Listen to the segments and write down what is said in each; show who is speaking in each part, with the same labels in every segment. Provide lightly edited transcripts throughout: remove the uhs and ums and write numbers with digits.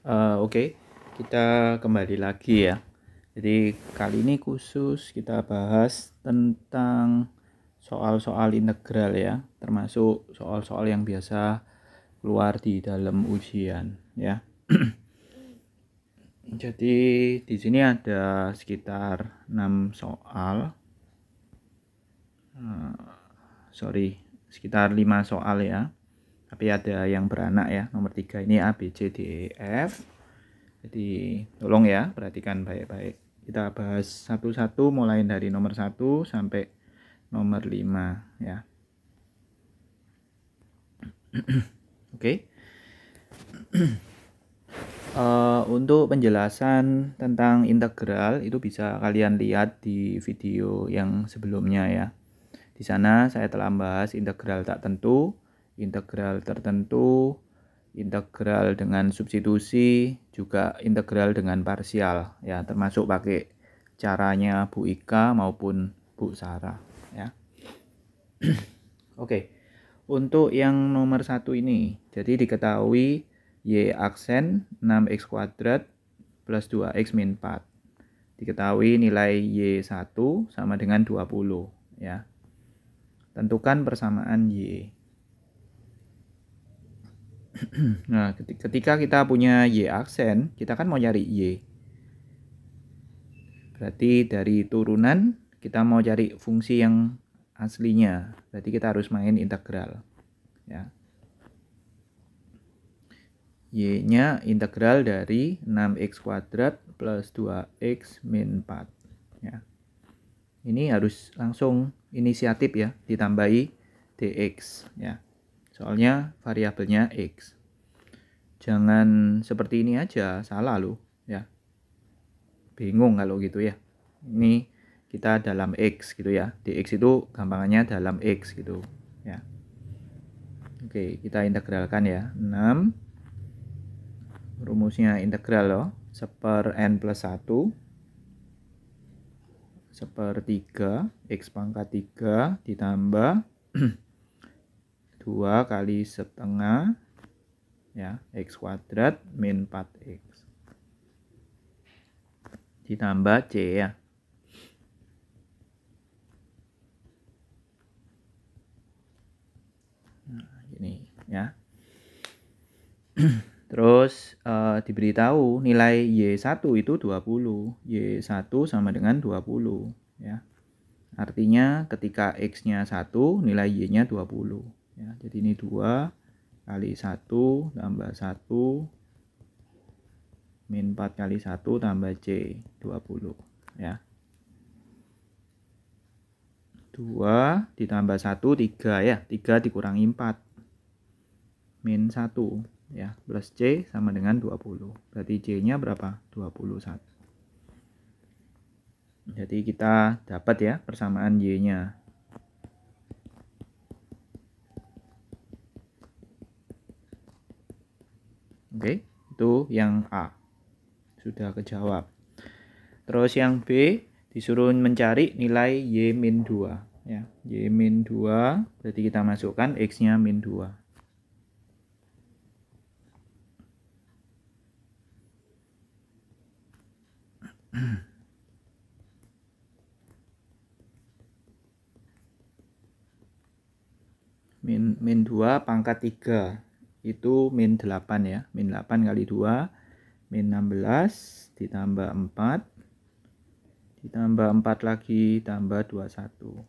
Speaker 1: Oke, kita kembali lagi ya. Jadi kali ini khusus kita bahas tentang soal-soal integral ya, termasuk soal-soal yang biasa keluar di dalam ujian ya. Jadi di sini ada sekitar 6 soal. Sekitar 5 soal ya. Tapi ada yang beranak ya. Nomor 3 ini A, B, C, D, E, F. Jadi tolong ya, perhatikan baik-baik. Kita bahas satu-satu mulai dari nomor 1 sampai nomor 5 ya. Oke. Untuk penjelasan tentang integral itu bisa kalian lihat di video yang sebelumnya ya. Di sana saya telah membahas integral tak tentu, integral tertentu, integral dengan substitusi, juga integral dengan parsial ya, termasuk pakai caranya Bu Ika maupun Bu Sarah ya. Oke. Untuk yang nomor 1 ini, jadi diketahui Y aksen 6x kuadrat plus 2x min 4. Diketahui nilai Y1 sama dengan 20 ya. Tentukan persamaan Y. Nah, ketika kita punya Y aksen, kita kan mau cari Y. Berarti dari turunan kita mau cari fungsi yang aslinya. Berarti kita harus main integral. Ya. Y-nya integral dari 6x kuadrat plus 2x min 4. Ya. Ini harus langsung inisiatif ya, ditambahi dx. Ya. Soalnya variabelnya x. Jangan seperti ini aja, salah loh. Ya. Bingung kalau gitu ya. Ini kita dalam x gitu ya. Dx itu gampangannya dalam x gitu. Ya. Oke, kita integralkan ya. 6 rumusnya integral loh, 1 n plus 1 1/3 x pangkat 3 ditambah 2 kali setengah ya, x kuadrat min 4x ditambah c ya. Nah, ini ya. Terus diberitahu nilai Y1 itu 20. Y1 sama dengan 20 ya. Artinya ketika X-nya 1, nilai Y-nya 20 ya. Jadi ini 2 kali 1 tambah 1 min 4 kali 1 tambah C 20 ya. 2 ditambah 1 3 ya. 3 dikurangi 4 min 1 ya, plus C sama dengan 20. Berarti C-nya berapa? 21. Jadi kita dapat ya persamaan Y-nya. Oke, itu yang A. Sudah kejawab. Terus yang B disuruh mencari nilai Y min 2 ya. Y min 2 berarti kita masukkan X-nya min 2. min 2 pangkat 3 itu min 8 ya. Min 8 kali 2 min 16 ditambah 4 ditambah 4 lagi tambah 21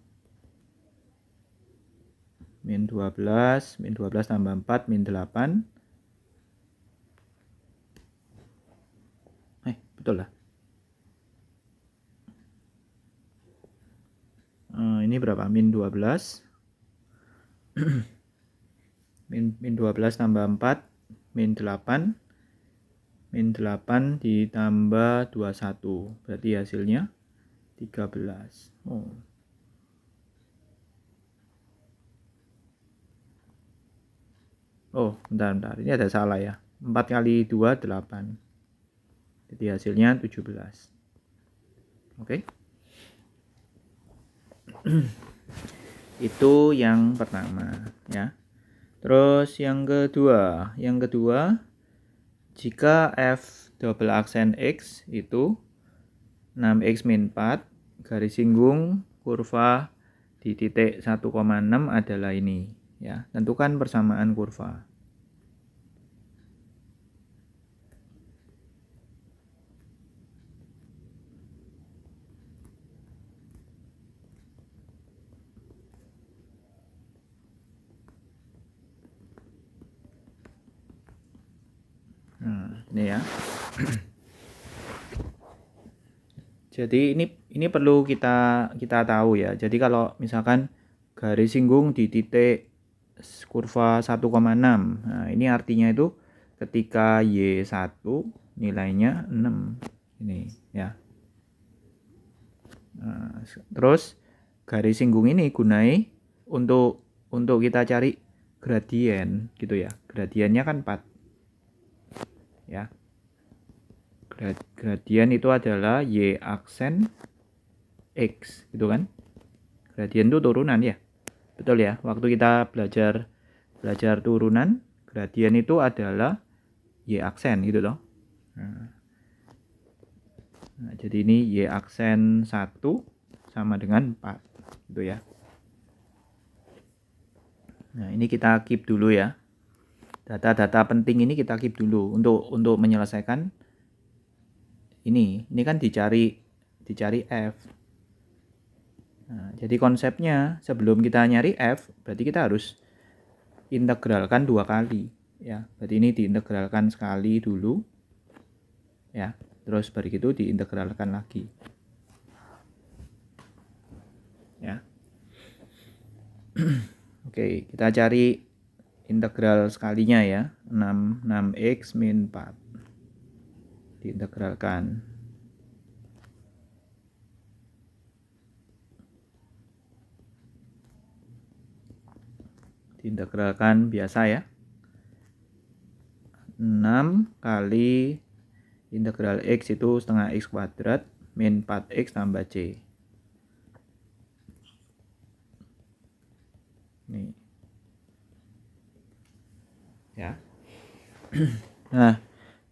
Speaker 1: min 12 tambah 4 min 8 betul lah. Ini berapa? Min 12 min 12 tambah 4 min 8 min 8 ditambah 21 berarti hasilnya 13. Bentar, ini ada salah ya. 4 kali 2 8. Jadi hasilnya 17. Oke. Itu yang pertama ya. Terus yang kedua Jika f double aksen x itu 6x min 4, garis singgung kurva di titik 1,6 adalah ini. Ya, tentukan persamaan kurva. Nah, ini ya. Jadi ini perlu kita tahu ya. Jadi kalau misalkan garis singgung di titik kurva 1,6. Nah, ini artinya itu ketika Y1 nilainya 6. Ini ya. Nah, terus garis singgung ini gunai untuk kita cari gradien gitu ya. Gradiennya kan 4. Ya. Gradien itu adalah Y aksen X gitu kan. Gradien itu turunan ya. Betul ya. Waktu kita belajar turunan, gradien itu adalah Y aksen gitu loh. Nah, jadi ini Y aksen 1 sama dengan 4 gitu ya. Nah, ini kita keep dulu ya. Data-data penting ini kita keep dulu untuk menyelesaikan ini kan dicari F. Nah, jadi konsepnya sebelum kita nyari F, berarti kita harus integralkan 2 kali ya. Berarti ini diintegralkan sekali dulu ya. Terus begitu diintegralkan lagi. Ya. Oke, kita cari integral sekalinya ya. 6x min 4. Diintegralkan. Diintegralkan biasa ya. 6 kali integral x itu setengah x kuadrat min 4x tambah c. Nih. Ya. Nah,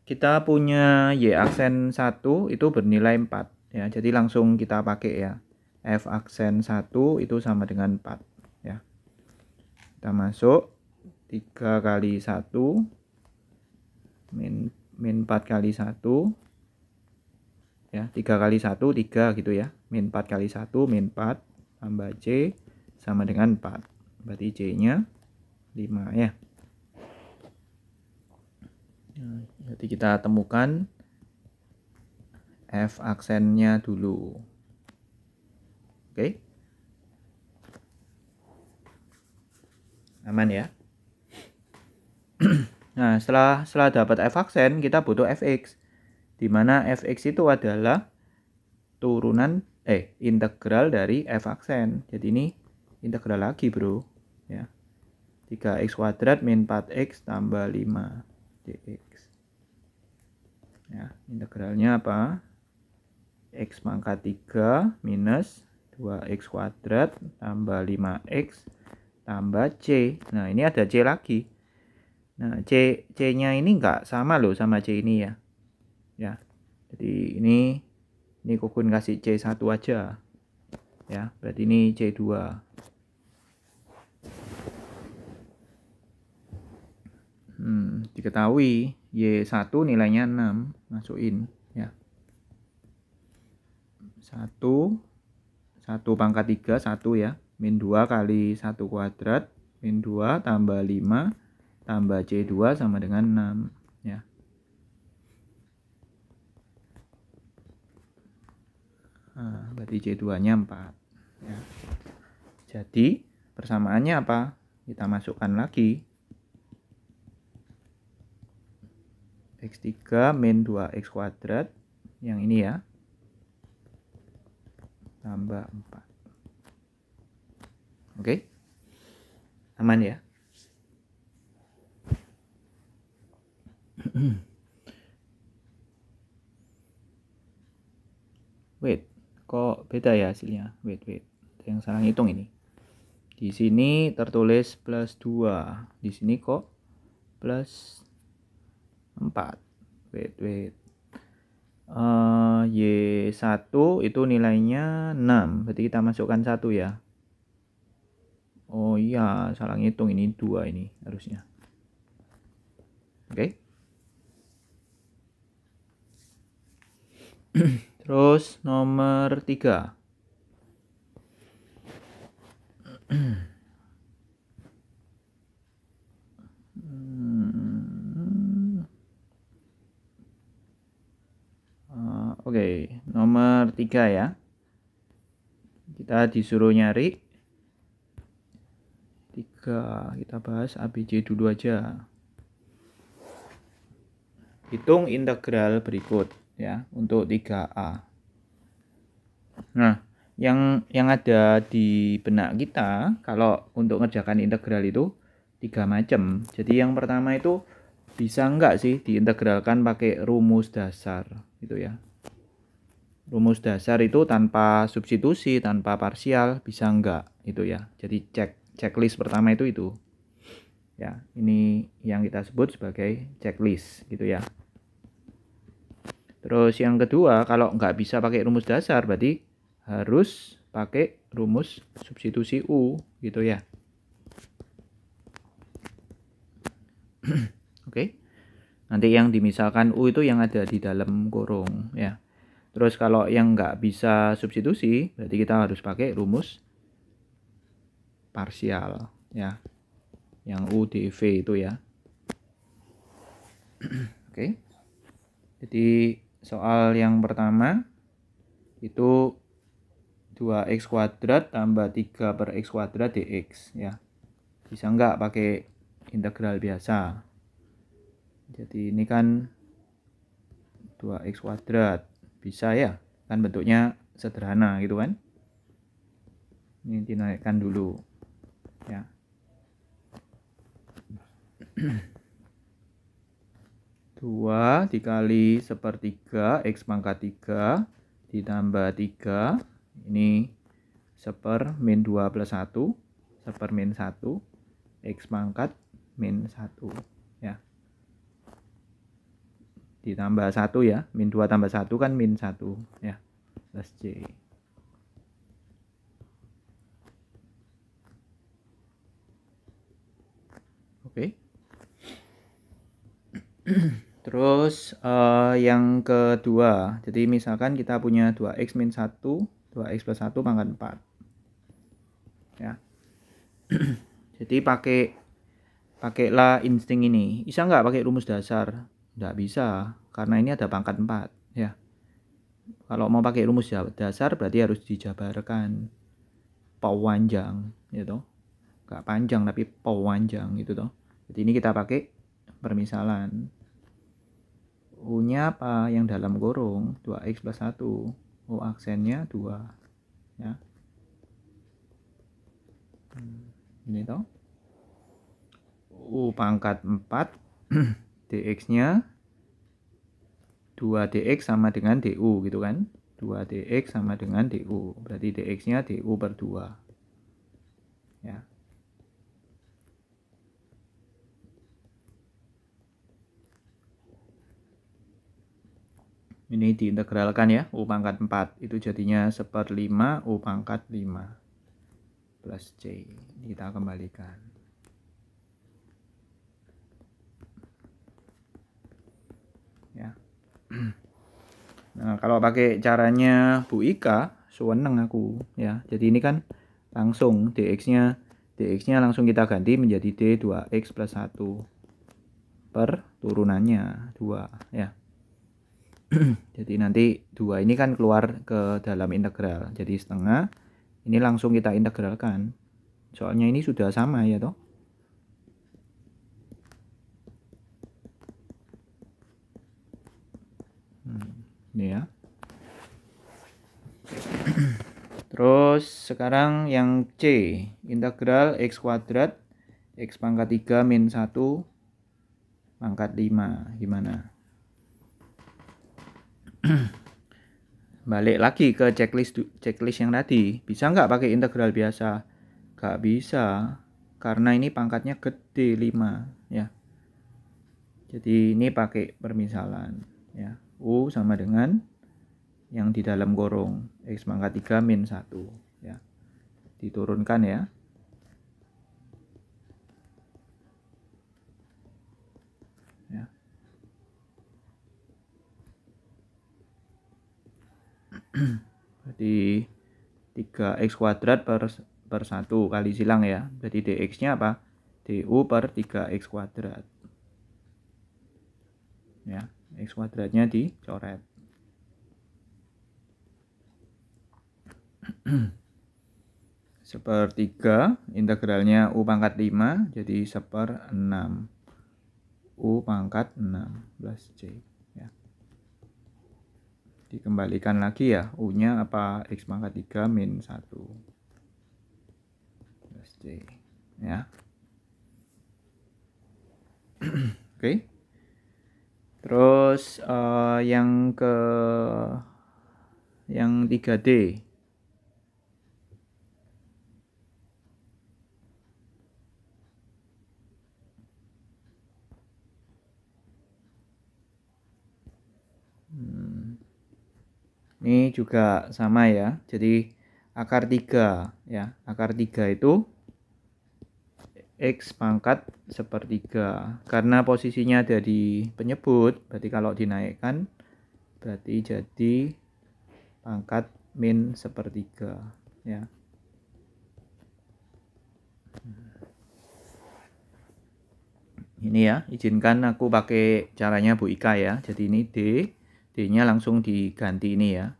Speaker 1: kita punya y aksen 1 itu bernilai 4 ya. Jadi langsung kita pakai ya. F aksen 1 itu sama dengan 4 ya. Kita masuk 3 kali 1 min 4 kali 1 ya. 3 kali 1 3 gitu ya. Min 4 kali 1 min 4 tambah c sama dengan 4. Berarti c-nya 5 ya. Jadi kita temukan F aksennya dulu. Oke. Aman ya. Nah, setelah dapat F aksen, kita butuh Fx. Di mana Fx itu adalah turunan integral dari F aksen. Jadi ini integral lagi, Bro. Ya. 3x kuadrat min 4x tambah 5 dx. Ya, integralnya apa? X pangkat 3 minus 2x kuadrat tambah 5x tambah c. Nah, ini ada c lagi. Nah, c-nya ini enggak sama loh sama c ini ya. Ya. Jadi ini Kukun kasih c1 aja. Ya, berarti ini c2. Diketahui Y1 nilainya 6, masukin ya. 1 pangkat 3 1 ya. Min 2 kali 1 kuadrat min 2 tambah 5 tambah C2 sama dengan 6 ya. Nah, berarti C2-nya 4 ya. Jadi persamaannya apa? Kita masukkan lagi. X3 min 2x kuadrat yang ini ya tambah 4. Oke, aman ya. Wait, kok beda ya hasilnya? Wait, ada yang salah ngitung ini. Di sini tertulis plus 2, di sini kok plus 4. wait. Y1 itu nilainya 6. Berarti kita masukkan 1 ya. Oh iya, salah ngitung, ini 2 ini harusnya. Oke. Terus nomor 3. Oke, nomor 3 ya. Kita disuruh nyari 3, kita bahas ABC dulu aja. Hitung integral berikut ya untuk 3A. Nah, yang ada di benak kita kalau untuk ngerjakan integral itu 3 macam. Jadi yang pertama itu bisa enggak sih diintegralkan pakai rumus dasar gitu ya. Rumus dasar itu tanpa substitusi, tanpa parsial, bisa enggak itu ya. Jadi checklist pertama itu. Ya, ini yang kita sebut sebagai checklist gitu ya. Terus yang kedua, kalau enggak bisa pakai rumus dasar berarti harus pakai rumus substitusi U gitu ya. Oke. Nanti yang dimisalkan U itu yang ada di dalam kurung ya. Terus kalau yang nggak bisa substitusi, berarti kita harus pakai rumus parsial ya. Yang U dV itu ya. Oke. Jadi soal yang pertama itu 2x kuadrat tambah 3 per x kuadrat dx ya. Bisa nggak pakai integral biasa. Jadi ini kan 2x kuadrat. Bisa ya, kan bentuknya sederhana gitu kan. Ini dinaikkan dulu ya. Dua dikali sepertiga x pangkat 3 ditambah 3, ini seper min 2 plus 1, seper min 1, x pangkat min 1 ya. Ditambah 1 ya, min 2 tambah 1 kan min 1 ya, plus C. Oke. Terus yang kedua, jadi misalkan kita punya 2x min 1, 2x plus 1 pangkat 4 ya. Jadi pakailah insting ini. Bisa nggak pakai rumus dasar? Nggak bisa, karena ini ada pangkat 4 ya. Kalau mau pakai rumus dasar berarti harus dijabarkan panjang gitu. Nggak panjang tapi panjang gitu toh. Jadi ini kita pakai permisalan. U-nya apa? Yang dalam kurung 2x plus 1. U aksennya 2 ya. Ini toh. U pangkat 4 dx-nya 2dx sama dengan du gitu kan. 2dx sama dengan du. Berarti dx-nya du per 2. Ya. Ini diintegralkan ya. U pangkat 4 itu jadinya seper 5 U pangkat 5 plus C. Kita kembalikan. Ya. Nah, kalau pakai caranya Bu Ika, seneng aku ya. Jadi ini kan langsung dx-nya langsung kita ganti menjadi d 2x plus 1 per turunannya 2 ya. Jadi nanti 2 ini kan keluar ke dalam integral. Jadi setengah ini langsung kita integralkan. Soalnya ini sudah sama ya toh. Ini ya. Terus sekarang yang C, integral x kuadrat x pangkat 3 min 1 pangkat 5. Gimana? Balik lagi ke checklist yang tadi. Bisa nggak pakai integral biasa? Nggak bisa, karena ini pangkatnya gede 5 ya. Jadi ini pakai permisalan ya. U sama dengan yang di dalam kurung X pangkat 3 min 1 ya. Diturunkan ya. Ya. Berarti 3x kuadrat per 1 kali silang ya. Jadi dx-nya apa? du per 3x kuadrat. Ya, x kuadratnya dicoret. Sepertiga, integralnya u pangkat 5, jadi 1/6. U pangkat 6 plus C. Ya. Dikembalikan lagi ya, U-nya apa? X pangkat 3 min 1 plus C. Ya. Oke. Terus yang 3D. Ini juga sama ya. Jadi akar 3 ya. Akar 3 itu X pangkat 1/3. Karena posisinya ada di penyebut, berarti kalau dinaikkan berarti jadi pangkat min 1/3 ya. Ini ya, izinkan aku pakai caranya Bu Ika ya. Jadi ini D-nya langsung diganti ini ya.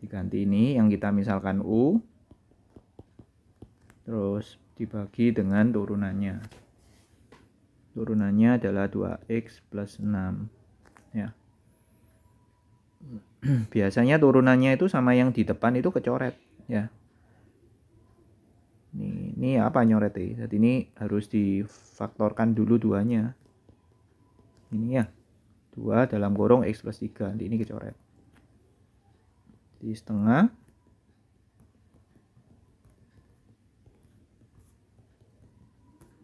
Speaker 1: Diganti ini yang kita misalkan U. Terus dibagi dengan turunannya. Turunannya adalah 2x plus 6 ya. Biasanya turunannya itu sama yang di depan itu kecoret ya. Ini apa nyoret ya? Jadi ini harus difaktorkan dulu duanya. Ini ya. 2 dalam kurung X plus 3. Nanti ini kecoret. Di setengah.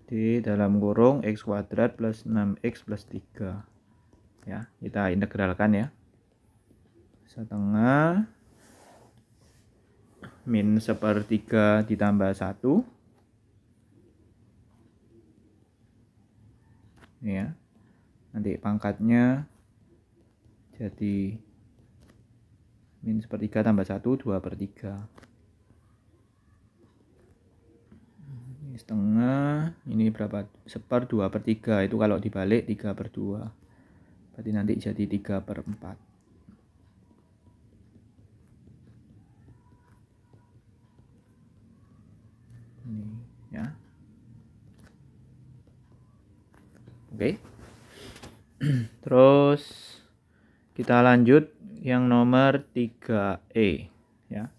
Speaker 1: D dalam kurung X kuadrat plus 6X plus 3. Ya, kita integralkan ya. Setengah min 1/3 ditambah 1 ya, nanti pangkatnya jadi min 1/3 tambah 1 2/3. Ini setengah, ini berapa? 1/2/3 itu kalau dibalik 3/2, berarti nanti jadi 3/4. Ya. Oke. Terus kita lanjut yang nomor 3E ya.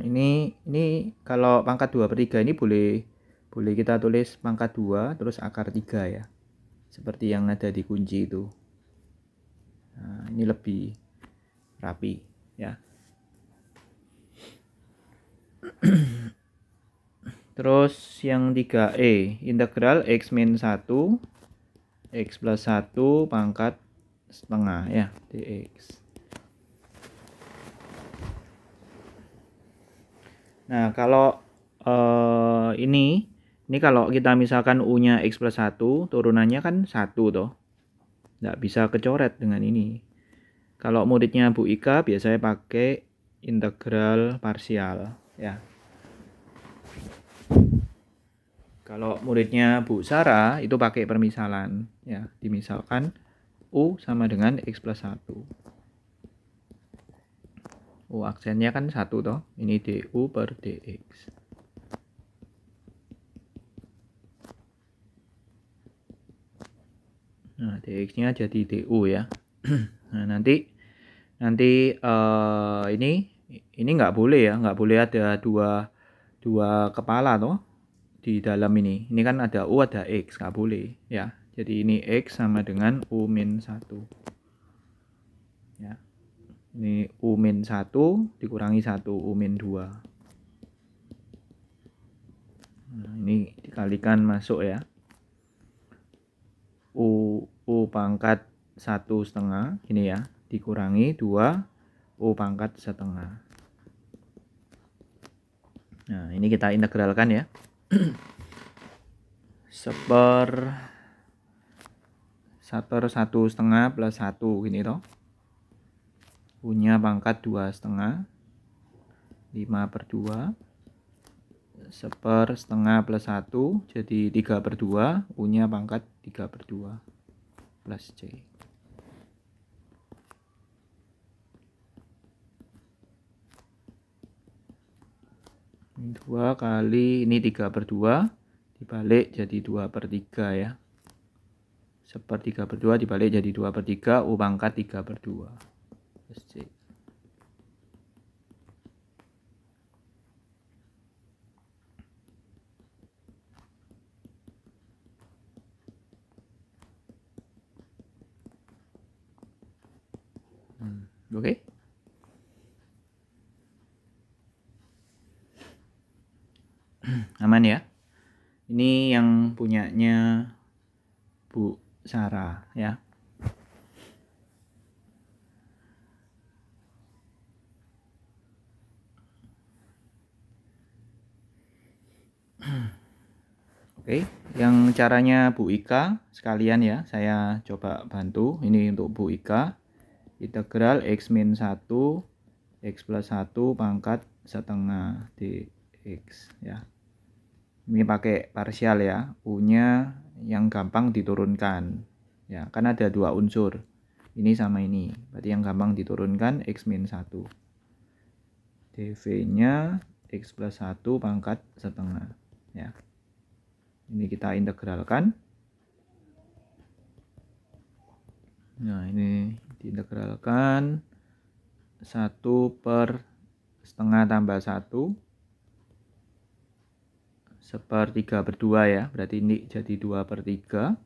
Speaker 1: Ini kalau pangkat 2/3 ini boleh kita tulis pangkat 2 terus akar 3 ya. Seperti yang ada di kunci itu. Nah, ini lebih rapi ya. Terus yang 3E, integral X min 1 X plus 1 pangkat setengah ya, dx. Nah, kalau ini kalau kita misalkan U-nya X plus 1, turunannya kan 1 toh. Nggak bisa kecoret dengan ini. Kalau muridnya Bu Ika biasanya pakai integral parsial ya. Kalau muridnya Bu Sarah itu pakai permisalan ya. Dimisalkan U sama dengan X plus 1. U aksennya kan 1 toh. Ini du per dx. Nah, dx-nya jadi du ya. Nah, nanti ini nggak boleh ya, nggak boleh ada dua kepala toh di dalam ini. Ini kan ada u ada x, nggak boleh ya. Jadi ini x sama dengan u min 1 ya. Ini u min 1 dikurangi 1 u min 2. Nah, ini dikalikan masuk ya. U pangkat 1/2 ini ya, dikurangi 2 U pangkat 1/2. Nah, ini kita integralkan ya. Seper 1/2 plus 1 gini toh. U-nya pangkat 2/2, 5/2. Seper 1/2 plus 1 jadi 3/2, U-nya pangkat 3/2 plus C. Ini 2 kali ini 3/2 dibalik jadi 2/3 ya. Seper 3/2 dibalik jadi 2/3, U pangkat 3/2 plus C. Oke. Aman ya. Ini yang punyanya Bu Sarah ya. Oke, yang caranya Bu Ika sekalian ya, saya coba bantu. Ini untuk Bu Ika. Integral x min 1 x plus 1 pangkat 1/2 dx ya. Ini pakai parsial ya, U-nya yang gampang diturunkan ya, kan ada 2 unsur, ini sama ini, berarti yang gampang diturunkan x min 1, dv-nya x plus 1 pangkat 1/2 ya. Ini kita integralkan. Nah, ini diintegralkan 1/1/2 tambah 1 seper 3/2 ya, berarti ini jadi 2/3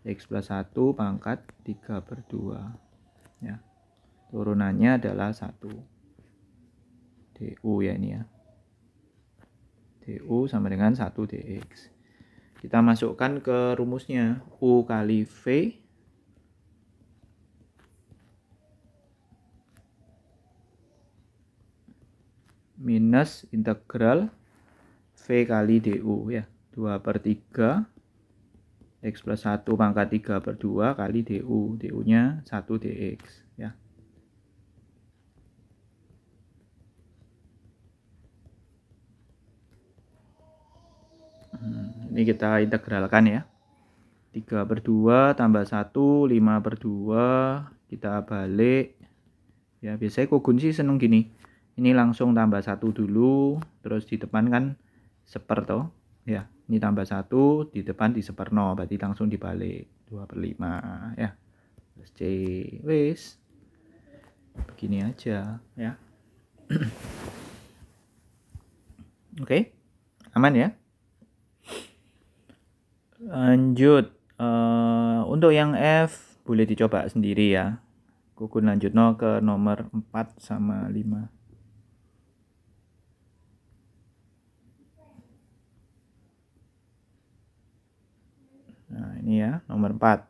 Speaker 1: x plus 1 pangkat 3/2 ya. Turunannya adalah 1 du ya, ini ya, du sama dengan 1 dx. Kita masukkan ke rumusnya, U kali V minus integral V kali du ya, 2/3 x plus 1 pangkat 3/2 kali du, du-nya 1 dx ya. Ini kita integralkan ya. 3/2 tambah 1, 5/2, kita balik ya. Biasanya Kogun sih seneng gini, ini langsung tambah 1 dulu, terus di depan kan seper toh ya, ini tambah 1 di depan di seper 0, berarti langsung dibalik 2/5 ya, plus C. Wis begini aja ya. Oke, aman ya. Lanjut, untuk yang F boleh dicoba sendiri ya. Kogun lanjut ke nomor 4 sama 5. Nah, ini ya, nomor 4.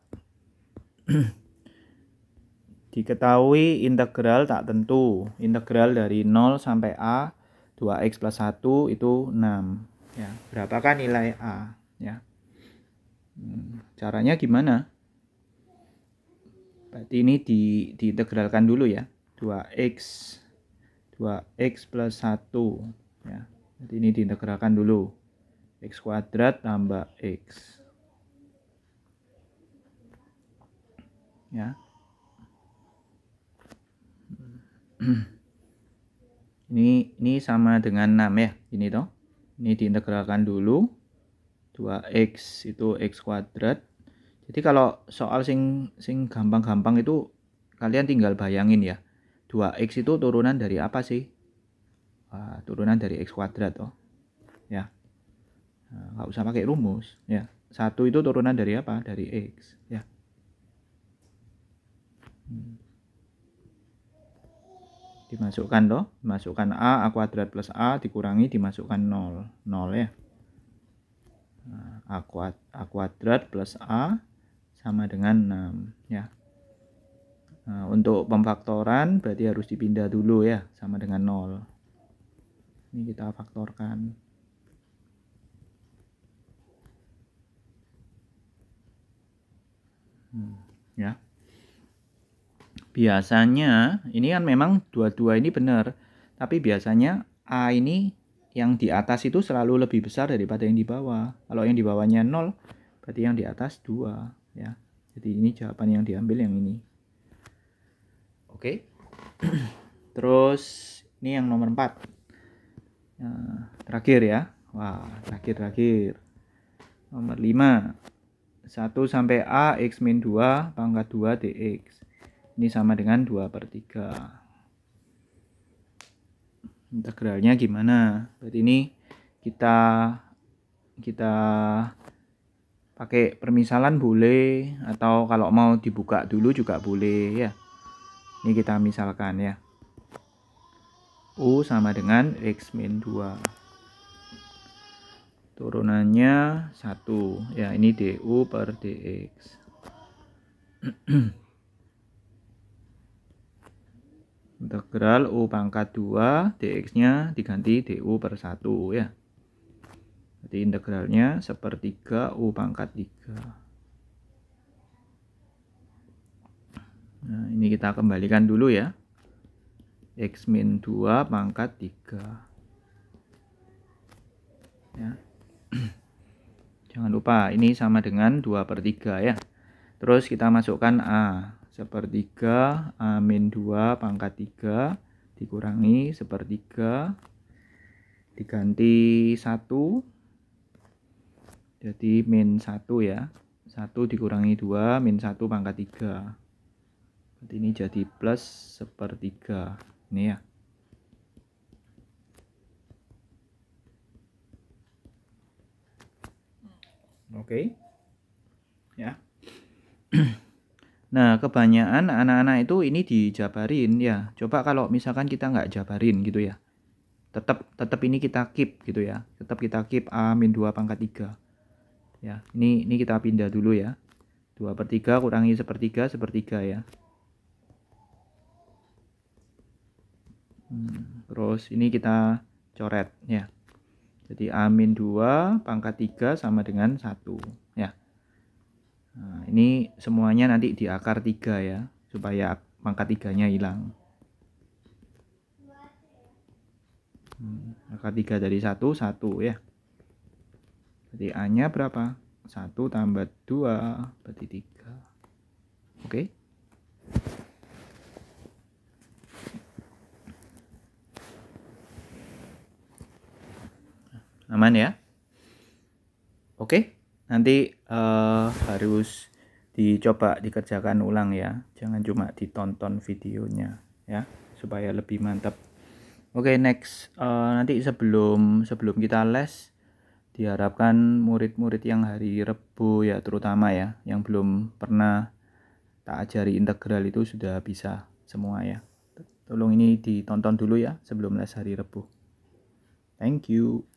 Speaker 1: Diketahui integral tak tentu. Integral dari 0 sampai A 2x plus 1 itu 6 ya. Berapakah nilai A ya? Caranya gimana? Berarti ini diintegralkan dulu ya. 2x plus 1 ya. Jadi ini diintegralkan dulu. X kuadrat tambah x ya. Ini sama dengan 6 ya, ini toh. Ini diintegralkan dulu. 2x itu x kuadrat. Jadi kalau soal sing gampang-gampang itu kalian tinggal bayangin ya. 2x itu turunan dari apa sih? Wah, turunan dari x kuadrat toh. Ya. Nah, nggak usah pakai rumus ya. 1 itu turunan dari apa? Dari x ya. Dimasukkan toh, dimasukkan a kuadrat plus a dikurangi dimasukkan 0 ya. Nah, A kuadrat plus A sama dengan 6 ya. Nah, untuk pemfaktoran berarti harus dipindah dulu ya, sama dengan 0. Ini kita faktorkan. Ya. Biasanya ini kan memang dua-dua ini benar, tapi biasanya A ini yang di atas itu selalu lebih besar daripada yang di bawah. Kalau yang di bawahnya 0, berarti yang di atas 2 ya. Jadi ini jawaban yang diambil yang ini. Oke. Terus ini yang nomor 4. Nah, terakhir ya. Wah, terakhir. Nomor 5. 1 sampai A X min 2 pangkat 2 dx. Ini sama dengan 2/3. Integralnya gimana? Berarti ini kita pakai permisalan boleh, atau kalau mau dibuka dulu juga boleh ya. Ini kita misalkan ya. U sama dengan X min 2. Turunannya 1. Ya, ini du per dx. Integral U pangkat 2 dx-nya diganti du per 1 ya. Jadi integralnya 1/3 U pangkat 3. Nah, ini kita kembalikan dulu ya. X min 2 pangkat 3. Ya. Jangan lupa ini sama dengan 2/3 ya. Terus kita masukkan A. 1/3 A min 2 pangkat 3 dikurangi 1/3 diganti 1. Jadi min 1 ya. 1 dikurangi 2 min 1 pangkat 3. Berarti ini jadi plus 1/3. Ini ya. Oke. Ya. Nah, kebanyakan anak-anak itu ini dijabarin ya. Coba kalau misalkan kita nggak jabarin gitu ya. Tetap ini kita keep gitu ya. Tetap kita keep A min 2 pangkat 3. Ya, ini kita pindah dulu ya. 2/3 kurangi 1/3 ya. Terus ini kita coret ya. Jadi A min 2 pangkat 3 sama dengan 1 ya. Nah, ini semuanya nanti di akar 3 ya, supaya pangkat 3-nya hilang. Akar 3 dari 1, 1 ya. Jadi A-nya berapa? 1 tambah 2 berarti 3. Oke. Aman ya? Oke. Nanti harus dicoba dikerjakan ulang ya. Jangan cuma ditonton videonya ya, supaya lebih mantap. Oke, next. Nanti sebelum kita les, diharapkan murid-murid yang hari Rebo ya terutama ya, yang belum pernah tak ajari integral itu sudah bisa semua ya. Tolong ini ditonton dulu ya sebelum les hari Rebo. Thank you.